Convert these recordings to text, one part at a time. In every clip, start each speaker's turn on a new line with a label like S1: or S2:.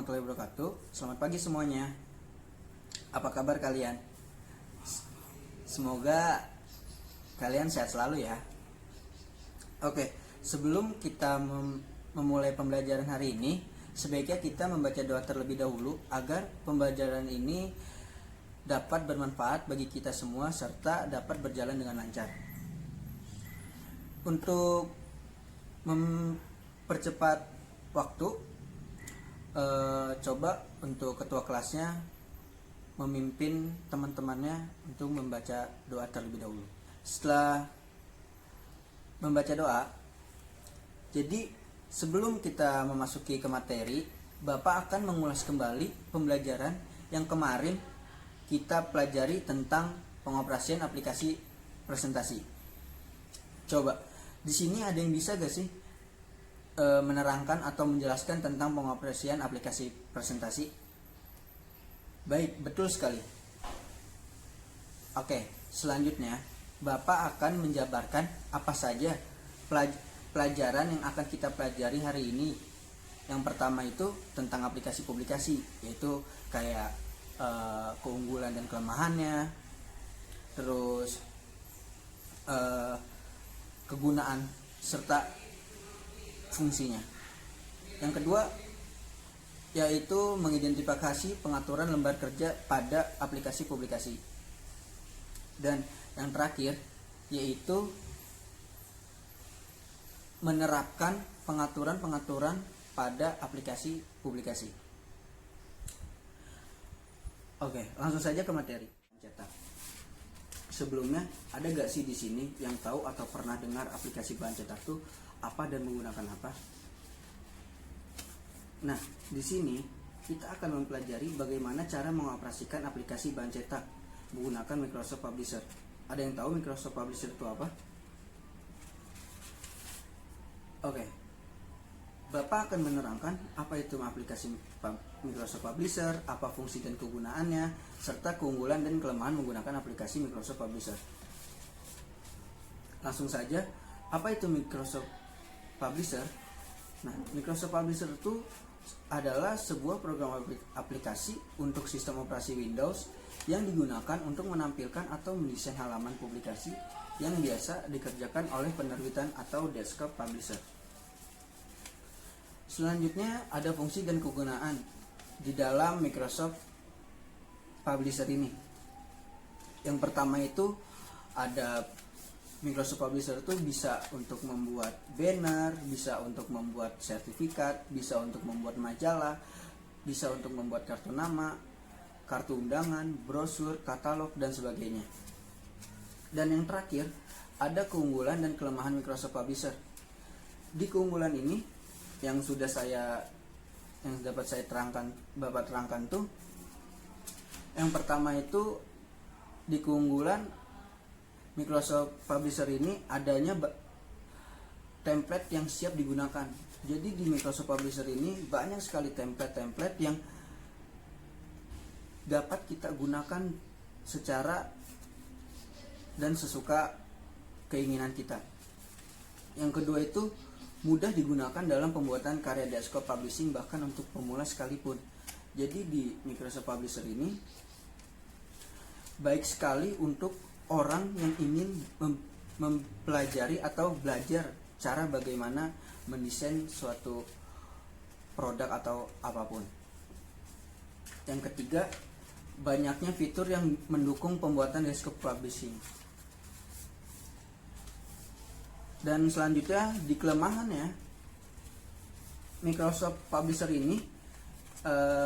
S1: warahmatullahi wabarakatuh. Selamat pagi semuanya. Apa kabar kalian? Semoga kalian sehat selalu ya. Oke, sebelum kita memulai pembelajaran hari ini, sebaiknya kita membaca doa terlebih dahulu agar pembelajaran ini dapat bermanfaat bagi kita semua serta dapat berjalan dengan lancar. Untuk mempercepat waktu, coba untuk ketua kelasnya memimpin teman-temannya untuk membaca doa terlebih dahulu. Setelah membaca doa, jadi sebelum kita memasuki ke materi, Bapak akan mengulas kembali pembelajaran yang kemarin kita pelajari tentang pengoperasian aplikasi presentasi. Coba di sini ada yang bisa gak sih menerangkan atau menjelaskan tentang pengoperasian aplikasi presentasi? Baik, betul sekali. Oke, selanjutnya Bapak akan menjabarkan apa saja pelajaran yang akan kita pelajari hari ini. Yang pertama itu tentang aplikasi publikasi, yaitu kayak keunggulan dan kelemahannya, terus kegunaan serta fungsinya. Yang kedua yaitu mengidentifikasi pengaturan lembar kerja pada aplikasi publikasi. Dan yang terakhir yaitu menerapkan pengaturan-pengaturan pada aplikasi publikasi. Oke, langsung saja ke materi. Cetak. Sebelumnya, ada gak sih di sini yang tahu atau pernah dengar aplikasi bahan cetak itu apa dan menggunakan apa? Nah, di sini kita akan mempelajari bagaimana cara mengoperasikan aplikasi bahan cetak menggunakan Microsoft Publisher. Ada yang tahu Microsoft Publisher itu apa? Oke. Bapak akan menerangkan apa itu aplikasi Microsoft Publisher, apa fungsi dan kegunaannya, serta keunggulan dan kelemahan menggunakan aplikasi Microsoft Publisher. Langsung saja, apa itu Microsoft Publisher? Nah, Microsoft Publisher itu adalah sebuah program aplikasi untuk sistem operasi Windows yang digunakan untuk menampilkan atau mendesain halaman publikasi yang biasa dikerjakan oleh penerbitan atau desktop publisher. Selanjutnya ada fungsi dan kegunaan di dalam Microsoft Publisher ini. Yang pertama itu ada Microsoft Publisher itu bisa untuk membuat banner, bisa untuk membuat sertifikat, bisa untuk membuat majalah, bisa untuk membuat kartu nama, kartu undangan, brosur, katalog, dan sebagainya. Dan yang terakhir, ada keunggulan dan kelemahan Microsoft Publisher. Di keunggulan ini yang dapat saya terangkan, Bapak terangkan tuh, yang pertama itu di keunggulan Microsoft Publisher ini adanya template yang siap digunakan. Jadi di Microsoft Publisher ini banyak sekali template-template yang dapat kita gunakan secara dan sesuka keinginan kita. Yang kedua itu mudah digunakan dalam pembuatan karya desktop publishing bahkan untuk pemula sekalipun. Jadi di Microsoft Publisher ini baik sekali untuk orang yang ingin mempelajari atau belajar cara bagaimana mendesain suatu produk atau apapun. Yang ketiga, banyaknya fitur yang mendukung pembuatan desktop publishing. Dan selanjutnya di kelemahannya, Microsoft Publisher ini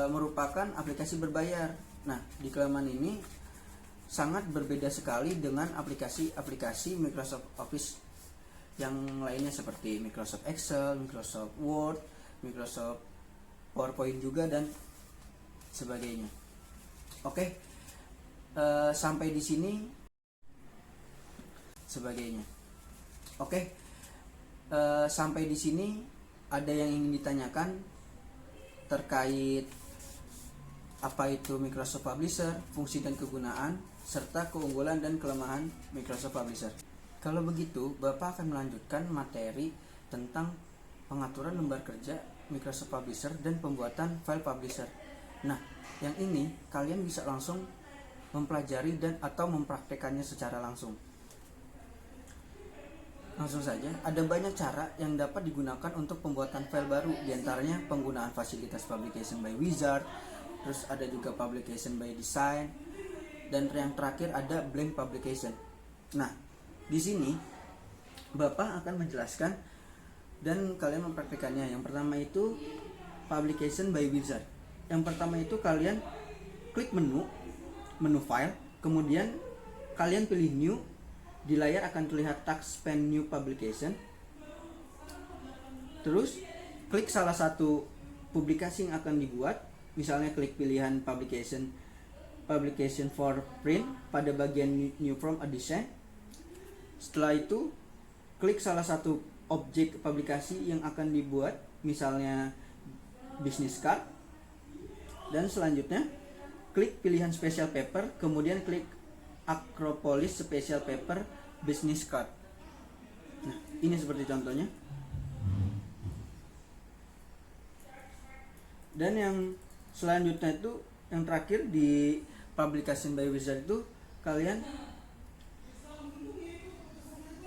S1: merupakan aplikasi berbayar. Nah, di kelemahan ini sangat berbeda sekali dengan aplikasi-aplikasi Microsoft Office yang lainnya seperti Microsoft Excel, Microsoft Word, Microsoft PowerPoint juga dan sebagainya. Oke, sampai di sini sebagainya. Oke, sampai di sini ada yang ingin ditanyakan terkait apa itu Microsoft Publisher, fungsi dan kegunaan, serta keunggulan dan kelemahan Microsoft Publisher. Kalau begitu, Bapak akan melanjutkan materi tentang pengaturan lembar kerja Microsoft Publisher dan pembuatan file publisher. Nah, yang ini kalian bisa langsung mempelajari dan atau mempraktekannya secara langsung. Langsung saja, ada banyak cara yang dapat digunakan untuk pembuatan file baru, diantaranya penggunaan fasilitas publication by wizard, terus ada juga publication by design, dan yang terakhir ada blank publication. Nah, di sini Bapak akan menjelaskan dan kalian mempraktikannya. Yang pertama itu publication by wizard. Yang pertama itu kalian klik menu file, kemudian kalian pilih new. Di layar akan terlihat text pen new publication. Terus klik salah satu publikasi yang akan dibuat, misalnya klik pilihan publication for print pada bagian new from a design. Setelah itu klik salah satu objek publikasi yang akan dibuat, misalnya business card. Dan selanjutnya klik pilihan special paper, kemudian klik Acropolis Special Paper Business Card. Nah, ini seperti contohnya. Dan yang selanjutnya itu, yang terakhir di Publication by Wizard itu, kalian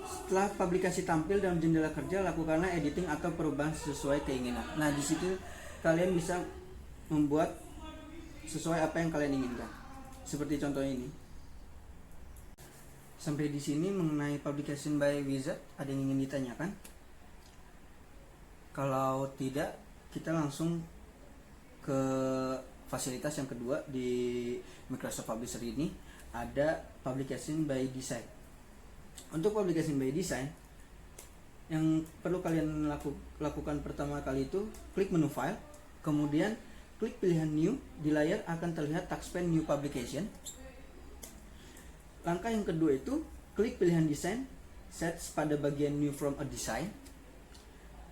S1: setelah publikasi tampil dalam jendela kerja, lakukanlah editing atau perubahan sesuai keinginan. Nah, di situ kalian bisa membuat sesuai apa yang kalian inginkan. Seperti contoh ini. Sampai di sini mengenai publication by wizard, ada yang ingin ditanyakan? Kalau tidak, kita langsung ke fasilitas yang kedua di Microsoft Publisher ini, ada publication by design. Untuk publication by design, yang perlu kalian lakukan pertama kali itu klik menu file, kemudian klik pilihan new. Di layar akan terlihat text pen new publication. Langkah yang kedua itu klik pilihan design, sets pada bagian new from a design.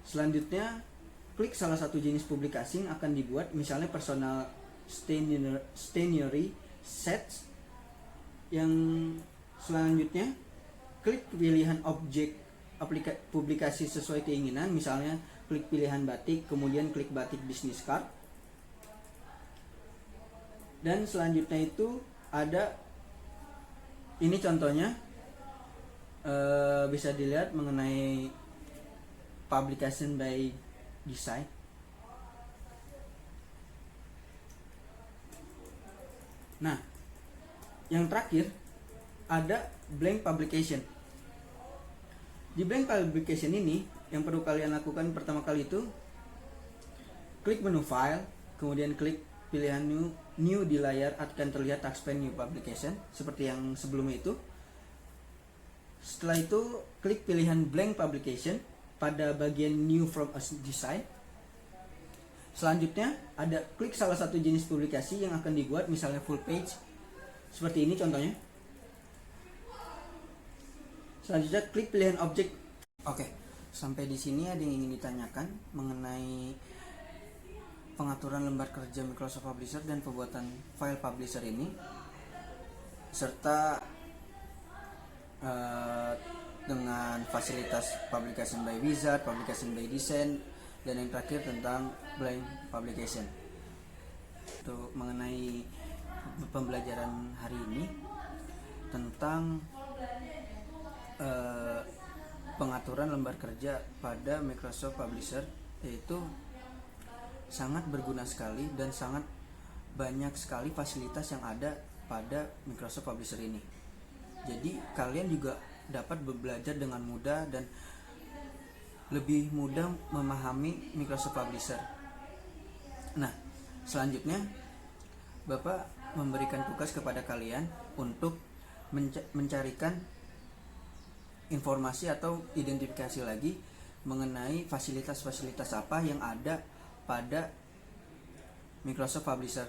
S1: Selanjutnya klik salah satu jenis publikasi yang akan dibuat, misalnya personal stationery sets. Yang selanjutnya klik pilihan objek publikasi sesuai keinginan, misalnya klik pilihan batik, kemudian klik batik business card. Dan selanjutnya itu ada, ini contohnya, bisa dilihat mengenai publication by design. Nah, yang terakhir ada blank publication. Di blank publication ini, yang perlu kalian lakukan pertama kali itu klik menu file, kemudian klik pilihan new. Di layar akan terlihat text pen new publication seperti yang sebelumnya itu. Setelah itu klik pilihan blank publication pada bagian new from a design. Selanjutnya ada klik salah satu jenis publikasi yang akan dibuat, misalnya full page seperti ini contohnya. Selanjutnya klik pilihan objek. Oke, sampai di sini ada yang ingin ditanyakan mengenai pengaturan lembar kerja Microsoft Publisher dan pembuatan file publisher ini, serta dengan fasilitas publication by wizard, publication by design, dan yang terakhir tentang blank publication. Untuk mengenai pembelajaran hari ini tentang pengaturan lembar kerja pada Microsoft Publisher, yaitu sangat berguna sekali dan sangat banyak sekali fasilitas yang ada pada Microsoft Publisher ini. Jadi kalian juga dapat belajar dengan mudah dan lebih mudah memahami Microsoft Publisher. Nah, selanjutnya Bapak memberikan tugas kepada kalian untuk mencarikan informasi atau identifikasi lagi mengenai fasilitas-fasilitas apa yang ada pada Microsoft Publisher.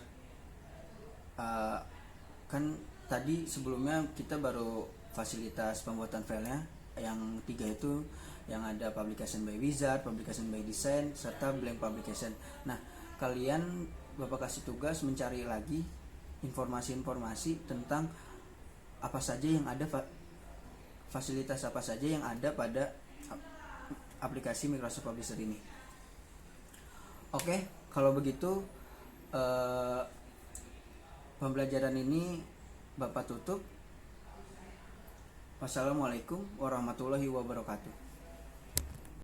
S1: Kan tadi sebelumnya kita baru fasilitas pembuatan filenya yang 3 itu, yang ada publication by wizard, publication by design, serta blank publication. Nah, kalian Bapak kasih tugas mencari lagi informasi-informasi tentang apa saja yang ada, fasilitas apa saja yang ada pada aplikasi Microsoft Publisher ini. Oke, kalau begitu eh, pembelajaran ini Bapak tutup. Wassalamualaikum warahmatullahi wabarakatuh.